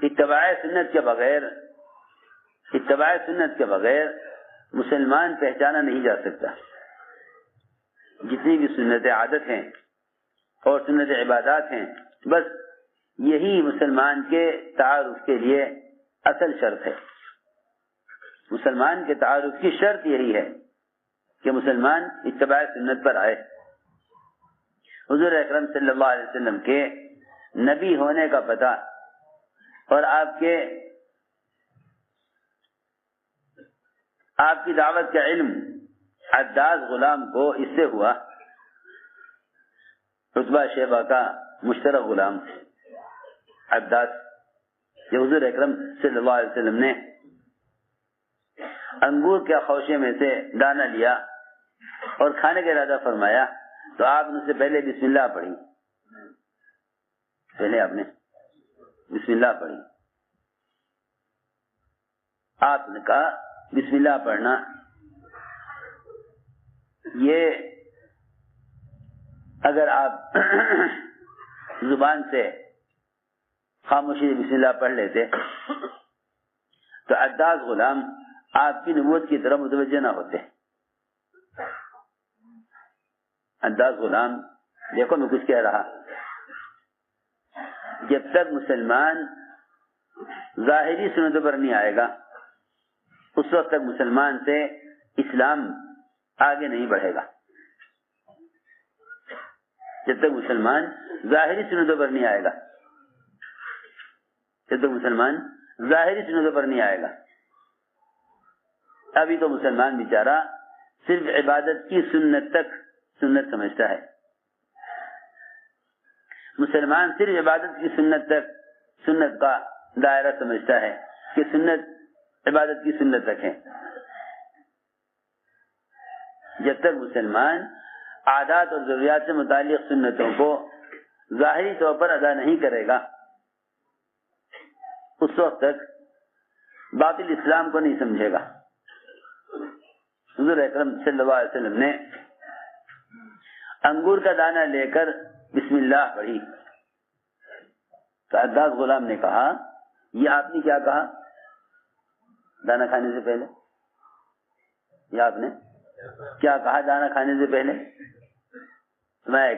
اتباع سنت کے بغیر مسلمان پہچانا نہیں جا سکتا. جتنی بھی سنت عادت ہیں اور سنت عبادات ہیں، بس یہی مسلمان کے تعارف کے لیے اصل شرط ہے. مسلمان کے تعارف کی شرط یہی ہے کہ مسلمان اتباع سنت پر آئے. حضور اکرم صلی اللہ علیہ وسلم کے نبی ہونے کا پتہ اور آپ کی دعوت کا علم عداز غلام کو اس سے ہوا. عتبہ شیبہ کا مشترک غلام عداز، یہ حضور اکرم صلی اللہ علیہ وسلم نے انگور کے خوشے میں سے دانہ لیا اور کھانے کا ارادہ فرمایا تو آپ نے اس سے پہلے بسم اللہ پڑھی. پہلے آپ نے بسم اللہ پڑھی. آپ نے کہا بسم اللہ پڑھنا یہ اگر آپ زبان سے خاموشی بسم اللہ پڑھ لیتے تو عداز غلام آپ کی نبوت کی طرف متوجہ نہ ہوتے. عداز غلام دیکھو میں کچھ کہہ رہا، جب تک مسلمان ظاہری سنتوں پر نہیں آئے گا اس وقت تک مسلمان سے اسلام آگے نہیں بڑھے گا. جب تک مسلمان ظاہری سنتوں پر نہیں آئے گا، جب تک مسلمان ظاہری سنتوں پر نہیں آئے گا. ابھی تو مسلمان بیچارہ صرف عبادت کی سنت تک سنت سمجھتا ہے. مسلمان صرف عبادت کی سنت تک سنت کا دائرہ سمجھتا ہے کہ سنت عبادت کی سنت تک ہے. جب تک مسلمان عادات اور ضروریات سے متعلق سنتوں کو ظاہری طور پر ادا نہیں کرے گا اس وقت تک باطل اسلام کو نہیں سمجھے گا. حضور اکرم صلی اللہ علیہ وسلم نے انگور کا دانہ لے کر بسم اللہ پڑھی تو عداز غلام نے کہا یہ آپ نے کیا کہا دانہ کھانے سے پہلے؟ یہ آپ نے کیا کہا دانہ کھانے سے پہلے؟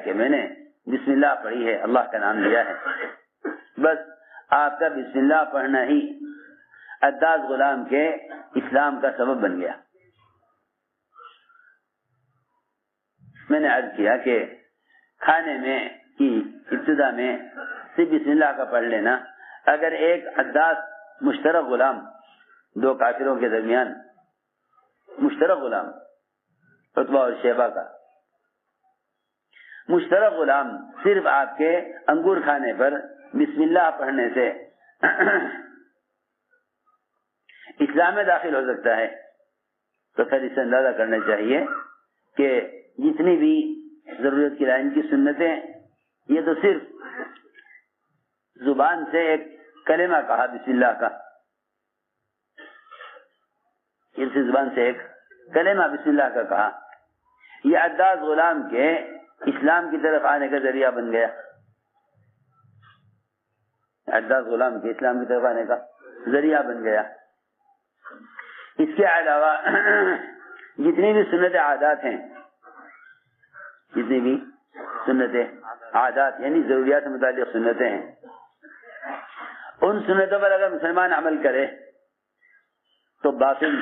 کہ میں نے بسم اللہ پڑھی ہے، اللہ کا نام لیا ہے. بس آپ کا بسم اللہ پڑھنا ہی عداز غلام کے اسلام کا سبب بن گیا. میں نے عرض کیا کہ کھانے میں کی ابتدا میں صرف بسم اللہ کا پڑھ لینا، اگر ایک عداز مشترک غلام، دو کافروں کے درمیان مشترک غلام عتبہ اور شیبہ کا مشترک غلام صرف آپ کے انگور کھانے پر بسم اللہ پڑھنے سے اسلام میں داخل ہو سکتا ہے، تو پھر اسے اندازہ کرنا چاہیے کہ جتنی بھی ضرورت کی لائن کی سنتیں یہ تو صرف زبان سے ایک کلمہ کہا بسم اللہ کا، اس زبان سے ایک کلمہ بسم اللہ کا کہا، یہ عداز غلام کے اسلام کی طرف آنے کا ذریعہ بن گیا. عداز غلام کے اسلام کی طرف آنے کا ذریعہ بن گیا. اس کے علاوہ جتنی بھی سنت عادات ہیں، جتنی بھی سنت عادات یعنی ضروریات سے متعلق سنتیں ہیں، ان سنتوں پر اگر مسلمان عمل کرے تو باطل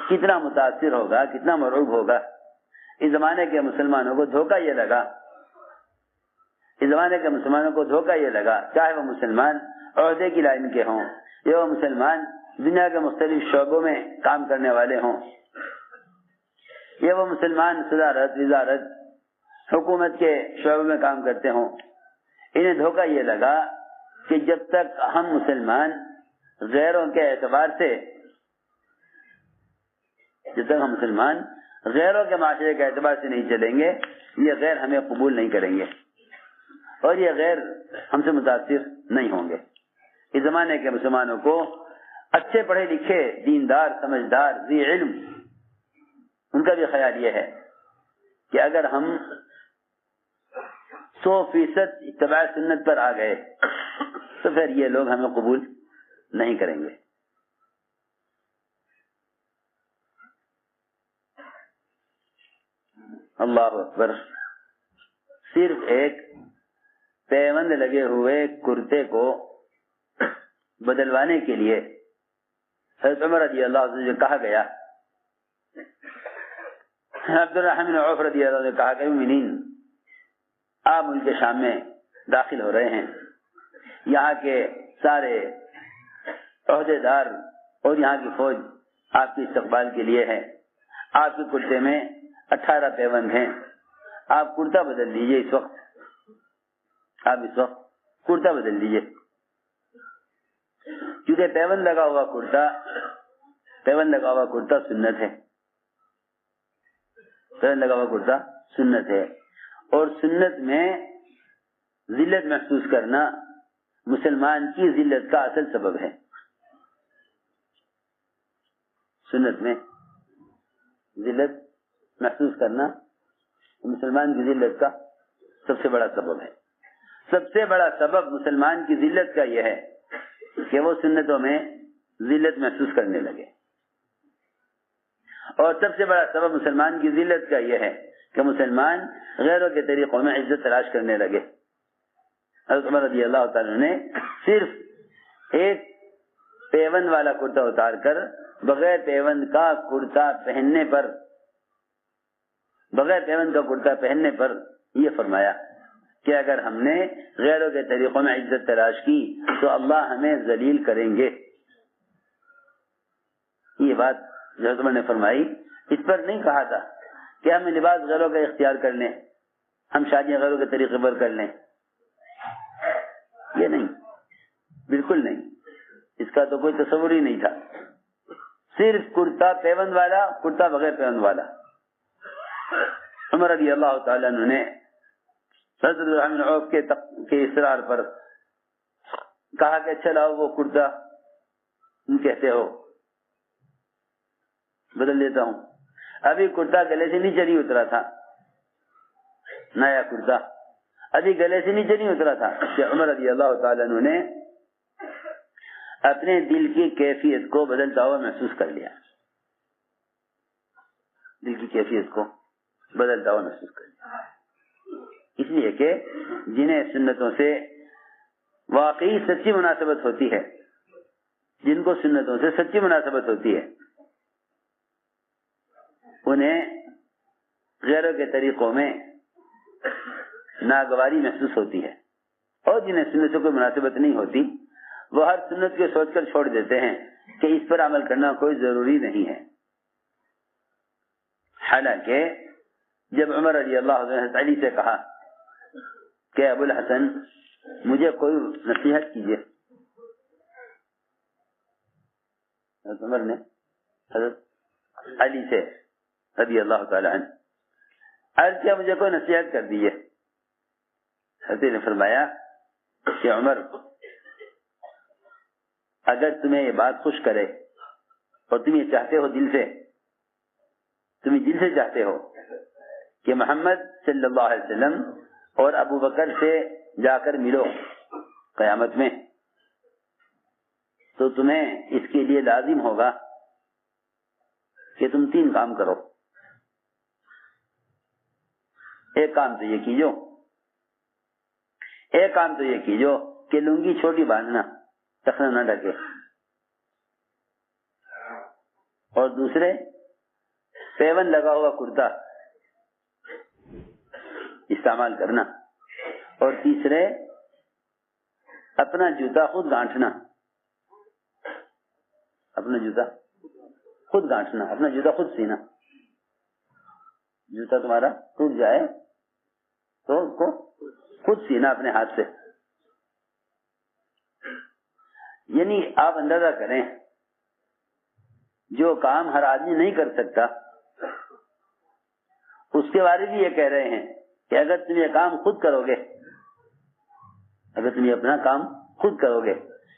کتنا متاثر ہوگا، کتنا مرعوب ہوگا. اس زمانے کے مسلمانوں کو دھوکہ یہ لگا، اس زمانے کے مسلمانوں کو دھوکہ یہ لگا، چاہے وہ مسلمان عہدے کی لائن کے ہوں یا وہ مسلمان دنیا کے مختلف شعبوں میں کام کرنے والے ہوں یا وہ مسلمان صدارت، وزارت، حکومت کے شعبوں میں کام کرتے ہوں، انہیں دھوکہ یہ لگا کہ جب تک ہم مسلمان غیروں کے اعتبار سے، جب تک ہم مسلمان غیروں کے معاشرے کے اعتبار سے نہیں چلیں گے، یہ غیر ہمیں قبول نہیں کریں گے اور یہ غیر ہم سے متاثر نہیں ہوں گے. اس زمانے کے مسلمانوں کو اچھے پڑھے لکھے، دیندار، سمجھدار، ذی علم، ان کا بھی خیال یہ ہے کہ اگر ہم 100% اتباع سنت پر آ گئے تو پھر یہ لوگ ہمیں قبول نہیں کریں گے. اللہ اکبر. صرف ایک پیوند لگے ہوئے کرتے کو بدلوانے کے لیے حضرت عمر رضی اللہ عنہ سے کہا گیا. عبد الرحمن بن عوف رضی اللہ عنہ نے کہا کہ مومنین آپ ملک شام میں داخل ہو رہے ہیں, یہاں کے سارے عہدے دار اور یہاں کی فوج آپ کے استقبال کے لیے ہے. آپ کے کرتے میں 18 پیوند ہیں, آپ کرتا بدل دیجئے. اس وقت کرتا بدل دیجئے, کیونکہ پیوند لگا ہوا کرتا سنت ہے. پیوند لگا ہوا کرتا سنت ہے, اور سنت میں ذلت محسوس کرنا مسلمان کی ذلت کا اصل سبب ہے. سنت میں ذلت محسوس کرنا مسلمان کی ذلت کا سب سے بڑا سبب ہے. سب سے بڑا سبب مسلمان کی ذلت کا یہ ہے کہ وہ سنتوں میں ذلت محسوس کرنے لگے, اور سب سے بڑا سبب مسلمان کی ذلت کا یہ ہے کہ مسلمان غیروں کے طریقوں میں عزت تلاش کرنے لگے. حضرت عمر رضی اللہ تعالیٰ نے صرف ایک پیوند والا کرتا اتار کر بغیر پیوند کا کرتا پہننے پر یہ فرمایا کہ اگر ہم نے غیروں کے طریقوں میں عزت تلاش کی تو اللہ ہمیں ذلیل کریں گے. یہ بات جو حضرت عمر نے فرمائی, اس پر نہیں کہا تھا کہ ہم لباس غیروں کا اختیار کر لیں, ہم شادیاں غیروں کے طریقے پر کر لیں. یہ نہیں, بالکل نہیں, اس کا تو کوئی تصور ہی نہیں تھا. صرف کرتا پیوند والا, کرتا بغیر پیوند والا. عمر رضی اللہ تعالیٰ عنہ نے حضرت الرحمن بن عوف کے اصرار پر کہا کہ اچھا لاؤ وہ کرتا تم کہتے ہو بدل دیتا ہوں. ابھی کرتا گلے سے نیچے نہیں اترا تھا, نیا کرتا ابھی گلے سے نیچے نہیں اترا تھا کہ عمر رضی اللہ تعالیٰ عنہ نے اپنے دل کی کیفیت کو بدلتا ہوا محسوس کر لیا. دل کی کیفیت کو بدلتا ہوا محسوس کر لیا, اس لیے کہ جنہیں سنتوں سے واقعی سچی مناسبت ہوتی ہے, جن کو سنتوں سے سچی مناسبت ہوتی ہے, انہیں غیروں کے طریقوں میں ناگواری محسوس ہوتی ہے, اور جنہیں سنت سے کوئی مناسبت نہیں ہوتی وہ ہر سنت کو سوچ کر چھوڑ دیتے ہیں کہ اس پر عمل کرنا کوئی ضروری نہیں ہے. حالانکہ جب عمر رضی اللہ عنہ نے علی سے کہا کہ ابو الحسن مجھے کوئی نصیحت کیجیے, حضرت عمر نے حضرت علی سے رضی اللہ تعالی عنہ عرض کیا مجھے کوئی نصیحت کر دیجیے. حضرت نے فرمایا کہ عمر اگر تمہیں یہ بات خوش کرے اور تم یہ چاہتے ہو دل سے, تم دل سے چاہتے ہو کہ محمد صلی اللہ علیہ وسلم اور ابو بکر سے جا کر ملو قیامت میں, تو تمہیں اس کے لیے لازم ہوگا کہ تم 3 کام کرو. ایک کام تو یہ کیجو کہ لنگی چھوٹی باندھنا, ٹخنا نہ ڈھکے, اور دوسرے پیون لگا ہوا کرتا استعمال کرنا, اور تیسرے اپنا جوتا خود گانٹھنا, اپنا جوتا خود سینا. جوتا تمہارا ٹوٹ جائے تو اس کو خود سینا اپنے ہاتھ سے. یعنی آپ اندازہ کریں, جو کام ہر آدمی نہیں کر سکتا اس کے بارے بھی یہ کہہ رہے ہیں کہ اگر تم یہ کام خود کرو گے, اگر تم یہ اپنا کام خود کرو گے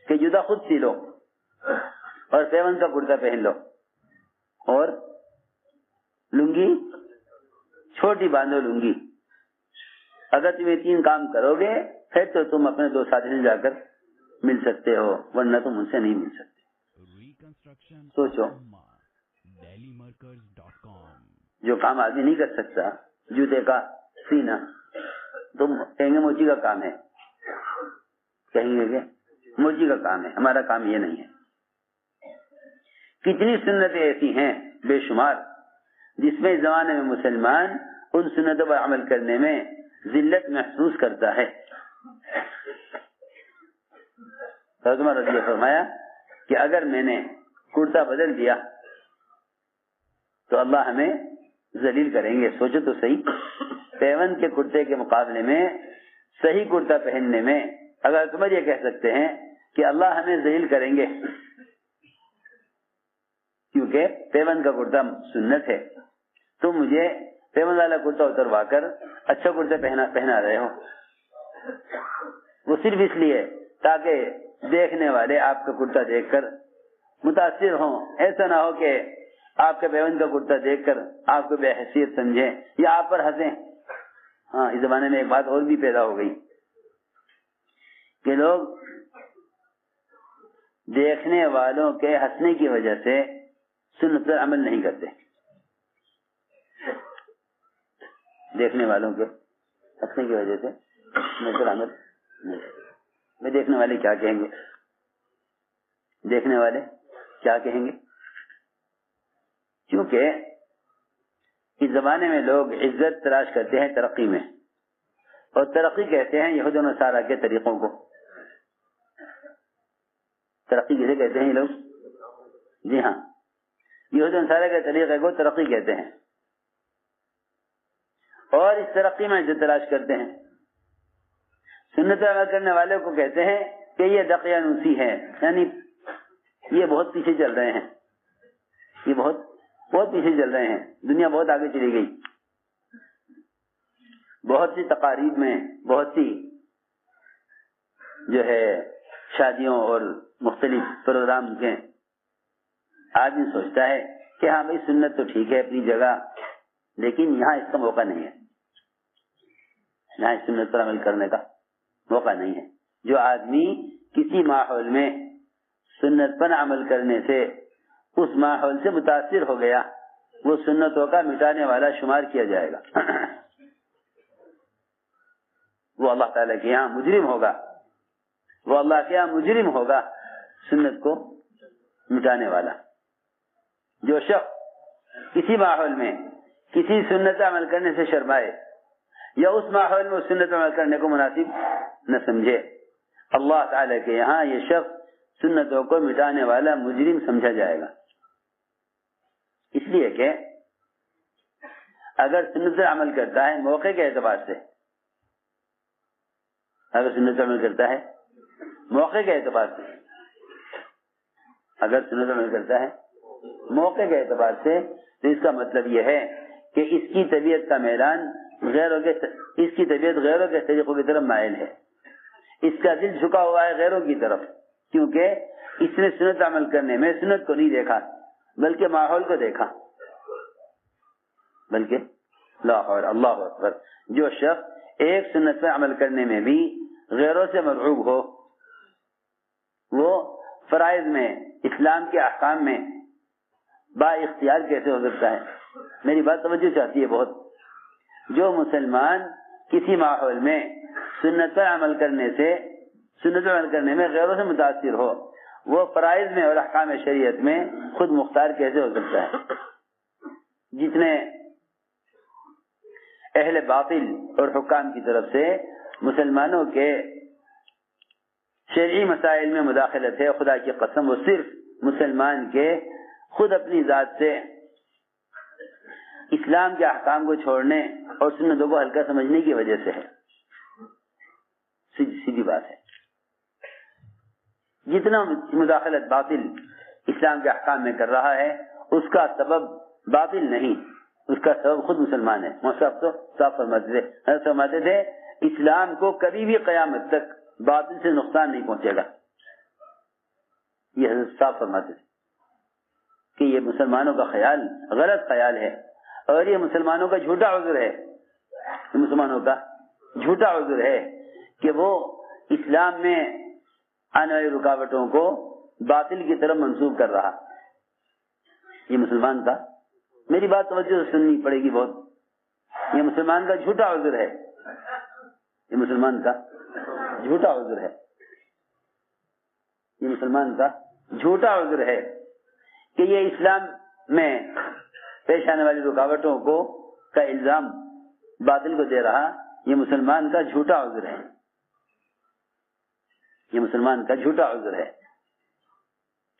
کہ جوتا خود سی لو اور پیون کا کرتا پہن لو اور لنگی چھوٹی باندھو لنگی, اگر تم یہ 3 کام کرو گے پھر تو تم اپنے 2 ساتھی سے جا کر مل سکتے ہو ورنہ تم ان سے نہیں مل سکتے. سوچو جو کام آدمی نہیں کر سکتا جوتے کا سینا تم کہیں گے موچی کا کام ہے, کہیں گے کہ موچی کا کام ہے, ہمارا کام یہ نہیں ہے. کتنی سنتیں ایسی ہیں بے شمار جس میں اس زمانے میں مسلمان ان سنتوں پر عمل کرنے میں ذلت محسوس کرتا ہے. حضرت عمر رضی اللہ فرمایا کہ اگر میں نے کرتا بدل دیا تو اللہ ہمیں ذلیل کریں گے. سوچو تو صحیح, پیون کے کرتے کے مقابلے میں صحیح کرتا پہننے میں اگر تم یہ کہہ سکتے ہیں کہ اللہ ہمیں ذلیل کریں گے کیونکہ پیون کا کرتا سنت ہے, تم مجھے پیون والا کرتا اتروا کر اچھا کرتا پہنا رہے ہو, وہ صرف اس لیے تاکہ دیکھنے والے آپ کا کرتا دیکھ کر متاثر ہوں. ایسا نہ ہو کہ آپ کے پیون کا کرتا دیکھ کر آپ کو بے حیثیت سمجھیں یا آپ پر ہنسیں. ہاں, اس زمانے میں ایک بات اور بھی پیدا ہو گئی کہ لوگ دیکھنے والوں کے ہنسنے کی وجہ سے سنت پر عمل نہیں کرتے. دیکھنے والوں کے ہنسنے کی وجہ سے سنت پر عمل نہیں کرتے. میں دیکھنے والے کیا کہیں گے, دیکھنے والے کیا کہیں گے, کیونکہ اس زمانے میں لوگ عزت تلاش کرتے ہیں ترقی میں, اور ترقی کہتے ہیں یہود و نصارہ کے طریقوں کو. ترقی کسے کہتے ہیں یہ لوگ؟ جی ہاں, یہود و نصارہ کے طریقے کو ترقی کہتے ہیں, اور اس ترقی میں عزت تلاش کرتے ہیں. سنت پر عمل کرنے والے کو کہتے ہیں کہ یہ دقیانوسی ہے, یعنی یہ بہت پیچھے چل رہے ہیں, یہ بہت پیچھے چل رہے ہیں, دنیا بہت آگے چلی گئی. بہت سی تقاریب میں, بہت سی جو ہے شادیوں اور مختلف پروگرام کے آدمی سوچتا ہے کہ ہاں بھائی سنت تو ٹھیک ہے اپنی جگہ, لیکن یہاں اس کا موقع نہیں ہے, یہاں اس سنت پر عمل کرنے کا موقع نہیں ہے. جو آدمی کسی ماحول میں سنت پر عمل کرنے سے اس ماحول سے متاثر ہو گیا وہ سنتوں کا مٹانے والا شمار کیا جائے گا. وہ اللہ تعالیٰ کے یہاں مجرم ہوگا, وہ اللہ کے یہاں مجرم ہوگا سنت کو مٹانے والا. جو شخص کسی ماحول میں کسی سنت عمل کرنے سے شرمائے یا اس ماحول میں اس سنت عمل کرنے کو مناسب نہ سمجھے, اللہ تعالیٰ کے یہاں یہ شخص سنتوں کو مٹانے والا مجرم سمجھا جائے گا. اس لیے کہ اگر سنت پر عمل کرتا ہے موقع کے اعتبار سے, اگر سنت پر عمل کرتا ہے موقع کے اعتبار سے, اگر سنت پر عمل کرتا ہے موقع کے اعتبار سے, تو اس کا مطلب یہ ہے کہ اس کی طبیعت کا میلان اس کی طبیعت غیروں کے طریقوں کی طرف مائل ہے, اس کا دل جھکا ہوا ہے غیروں کی طرف, کیونکہ اس نے سنت عمل کرنے میں سنت کو نہیں دیکھا بلکہ ماحول کو دیکھا. بلکہ اللہ اکبر, جو شخص ایک سنت پر عمل کرنے میں بھی غیروں سے مرعوب ہو وہ فرائض میں اسلام کے احکام میں با اختیار کیسے ہو سکتا ہے؟ میری بات توجہ چاہتی ہے بہت. جو مسلمان کسی ماحول میں سنت پر عمل کرنے میں غیروں سے متاثر ہو وہ فرائض میں اور احکام شریعت میں خود مختار کیسے ہو سکتا ہے؟ جتنے اہل باطل اور حکام کی طرف سے مسلمانوں کے شرعی مسائل میں مداخلت ہے, خدا کی قسم وہ صرف مسلمان کے خود اپنی ذات سے اسلام کے احکام کو چھوڑنے اور سنتوں کو ہلکا سمجھنے کی وجہ سے ہے. سیدھی بات ہے. جتنا مداخلت باطل اسلام کے احکام میں کر رہا ہے اس کا سبب باطل نہیں, اس کا سبب خود مسلمان ہے. مصحف تو صاف فرماتے تھے اسلام کو کبھی بھی قیامت تک باطل سے نقصان نہیں پہنچے گا. یہ حضرت صاف فرماتے تھے کہ یہ مسلمانوں کا خیال غلط خیال ہے اور یہ مسلمانوں کا جھوٹا عذر ہے. مسلمانوں کا جھوٹا عذر ہے کہ وہ اسلام میں آنے والی رکاوٹوں کو باطل کی طرف منسوب کر رہا. یہ مسلمان کا, میری بات توجہ سے سننی پڑے گی بہت, یہ مسلمان کا جھوٹا عذر ہے, یہ مسلمان کا جھوٹا عذر ہے, یہ مسلمان کا جھوٹا عذر ہے کہ یہ اسلام میں پیش آنے والی رکاوٹوں کو کا الزام باطل کو دے رہا. یہ مسلمان کا جھوٹا عذر ہے, یہ مسلمان کا جھوٹا عذر ہے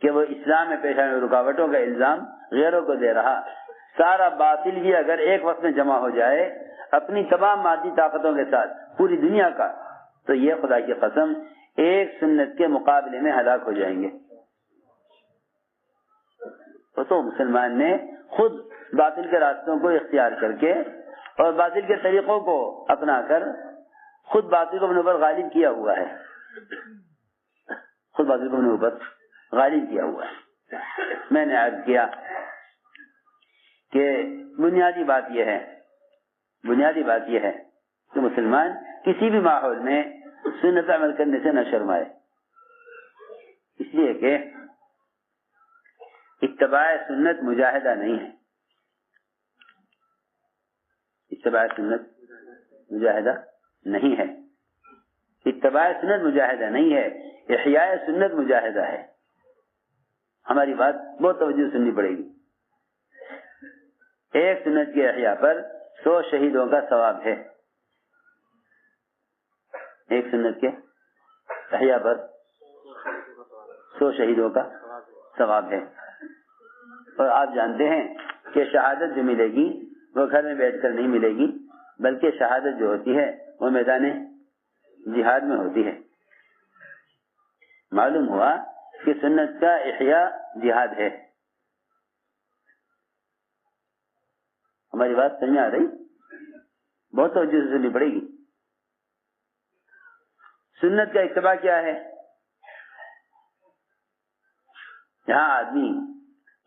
کہ وہ اسلام میں پیش آنے والی رکاوٹوں کا الزام غیروں کو دے رہا. سارا باطل بھی اگر ایک وقت میں جمع ہو جائے اپنی تمام مادی طاقتوں کے ساتھ پوری دنیا کا, تو یہ خدا کی قسم ایک سنت کے مقابلے میں ہلاک ہو جائیں گے. تو مسلمان نے خود باطل کے راستوں کو اختیار کر کے اور باطل کے طریقوں کو اپنا کر خود باطل کو اپنے اوپر غالب کیا ہوا ہے, خود باطل کو اپنے اوپر غالب کیا ہوا ہے. میں نے عرض کیا کہ بنیادی بات یہ ہے کہ مسلمان کسی بھی ماحول میں سنت عمل کرنے سے نہ شرمائے, اس لیے کہ اتباع سنت مجاہدہ نہیں ہے, اتباع سنت مجاہدہ نہیں ہے, اتباع سنت مجاہدہ نہیں ہے, احیاء سنت مجاہدہ ہے. ہماری بات بہت توجہ سننی پڑے گی. ایک سنت کے احیاء پر 100 شہیدوں کا ثواب ہے, ایک سنت کے احیاء پر 100 شہیدوں کا ثواب ہے. اور آپ جانتے ہیں کہ شہادت جو ملے گی وہ گھر میں بیٹھ کر نہیں ملے گی, بلکہ شہادت جو ہوتی ہے وہ میدان جہاد میں ہوتی ہے. معلوم ہوا کہ سنت کا احیاء جہاد ہے. ہماری بات سمجھ آ رہی؟ بہت توجہ سے سننی پڑے گی. سنت کا اتباع کیا ہے؟ جہاں آدمی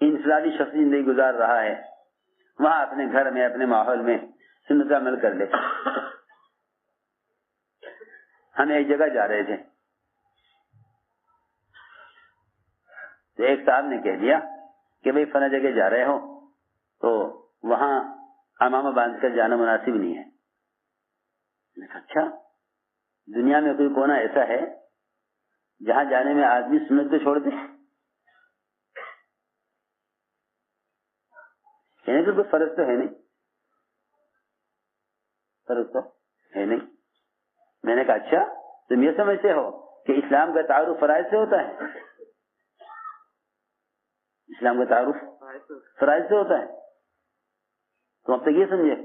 انفرادی شخصی زندگی گزار رہا ہے وہاں اپنے گھر میں اپنے ماحول میں سنت عمل کر لے. ہم ایک جگہ جا رہے تھے, تو ایک صاحب نے کہہ دیا کہ بھئی فلاں جگہ جا رہے ہو تو وہاں امامہ باندھ کر جانا مناسب نہیں ہے. میں نے کہا اچھا, دنیا میں کوئی کونا ایسا ہے جہاں جانے میں آدمی سنت کو چھوڑ دے؟ کہنے کہ کوئی فرض تو ہے نہیں, فرض تو ہے نہیں. میں نے کہا اچھا, تم یہ سمجھتے ہو کہ اسلام کا تعارف فرائض سے ہوتا ہے؟ اسلام کا تعارف فرائض سے ہوتا ہے. تم اب تک یہ سمجھے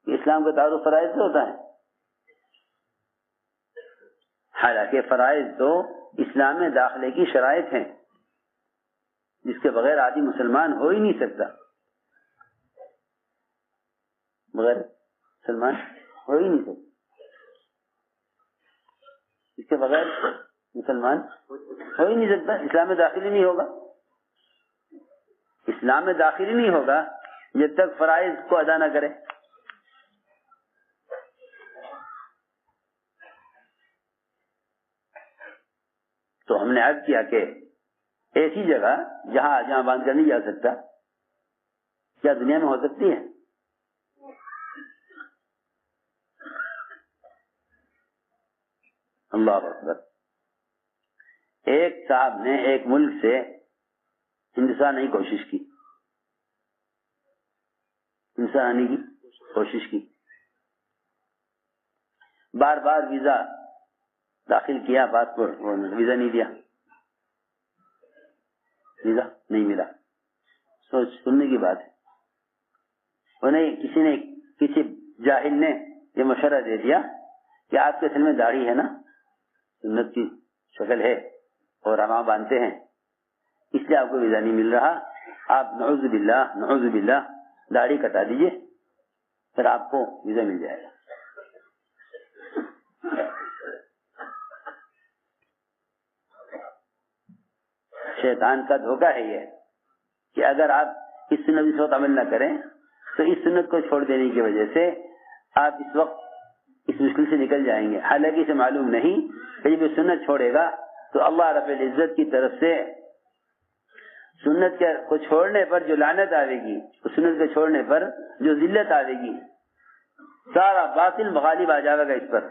کہ اسلام کا تعارف فرائض سے ہوتا ہے؟ حالانکہ فرائض تو اسلام میں داخلے کی شرائط ہیں جس کے بغیر آدمی مسلمان ہو ہی نہیں سکتا, بغیر مسلمان ہو ہی نہیں سکتا, اس کے بغیر مسلمان ہو ہی نہیں سکتا. اسلام میں داخل ہی نہیں ہوگا, اسلام میں داخل ہی نہیں ہوگا جب تک فرائض کو ادا نہ کرے. تو ہم نے عرض کیا کہ ایسی جگہ جہاں باندھ کر نہیں جا سکتا کیا دنیا میں ہو سکتی ہے؟ اللہ اکبر. ایک صاحب نے ایک ملک سے ہندوستان آنے کی کوشش کی, ہندوستان آنے کی کوشش کی, بار بار ویزا داخل کیا, پاسپورٹ ویزا نہیں دیا, ویزا نہیں ملا. سننے کی بات ہے, انہیں کسی جاہل نے یہ مشورہ دے دیا کہ آپ کے اصل میں داڑھی ہے نا, سنت کی شکل ہے اور ہم باندھتے ہیں, اس لیے آپ کو ویزا نہیں مل رہا. آپ نعوذ باللہ داڑھی کٹا دیجئے, پھر آپ کو ویزا مل جائے گا. شیطان کا دھوکہ ہے یہ کہ اگر آپ اس سنت اس وقت عمل نہ کریں تو اس سنت کو چھوڑ دینے کی وجہ سے آپ اس وقت اس مشکل سے نکل جائیں گے. حالانکہ اسے معلوم نہیں کہ جب یہ سنت چھوڑے گا تو اللہ رب العزت کی طرف سے سنت کو چھوڑنے پر جو لعنت آئے گی، سنت کو چھوڑنے پر جو ذلت آئے گی، سارا باطل غالب آ جائے گا اس پر،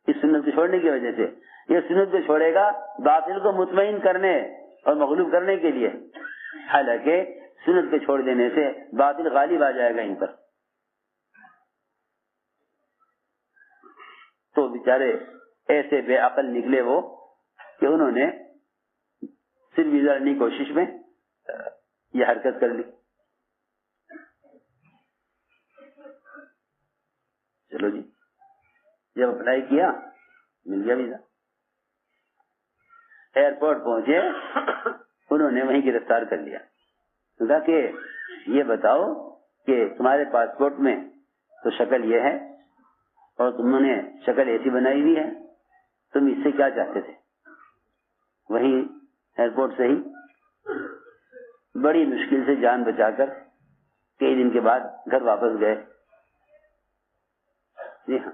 اس سنت کو چھوڑنے کی وجہ سے۔ یہ سنت کو چھوڑے گا باطل کو مطمئن کرنے اور مغلوب کرنے کے لیے، حالانکہ سنت کو چھوڑ دینے سے باطل غالب آ جائے گا ان پر۔ تو بیچارے ایسے بے عقل نکلے وہ کہ انہوں نے صرف ادھرنی کوشش میں یہ حرکت کر لی۔ چلو جی، جب اپلائی کیا مل گیا ویزا، ایئرپورٹ پہنچے، انہوں نے وہیں گرفتار کر لیا، کہا کہ یہ بتاؤ کہ تمہارے پاسپورٹ میں تو شکل یہ ہے اور تم نے شکل ایسی بنائی ہوئی ہے، تم اس سے کیا چاہتے تھے؟ وہیں ایئرپورٹ سے ہی بڑی مشکل سے جان بچا کر کئی دن کے بعد گھر واپس گئے۔ جی ہاں،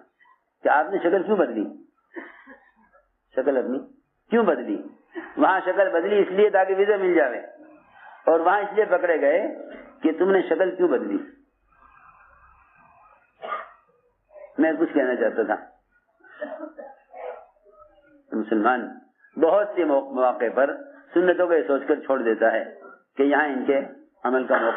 کہ آپ نے شکل کیوں بدلی؟ شکل اپنی کیوں بدلی؟ وہاں شکل بدلی اس لیے تاکہ ویزا مل جاوے، اور وہاں اس لیے پکڑے گئے کہ تم نے شکل کیوں بدلی؟ میں کچھ کہنا چاہتا تھا، مسلمان بہت سے مواقع پر سنتوں کو یہ سوچ کر چھوڑ دیتا ہے کہ یہاں ان کے عمل کا موقع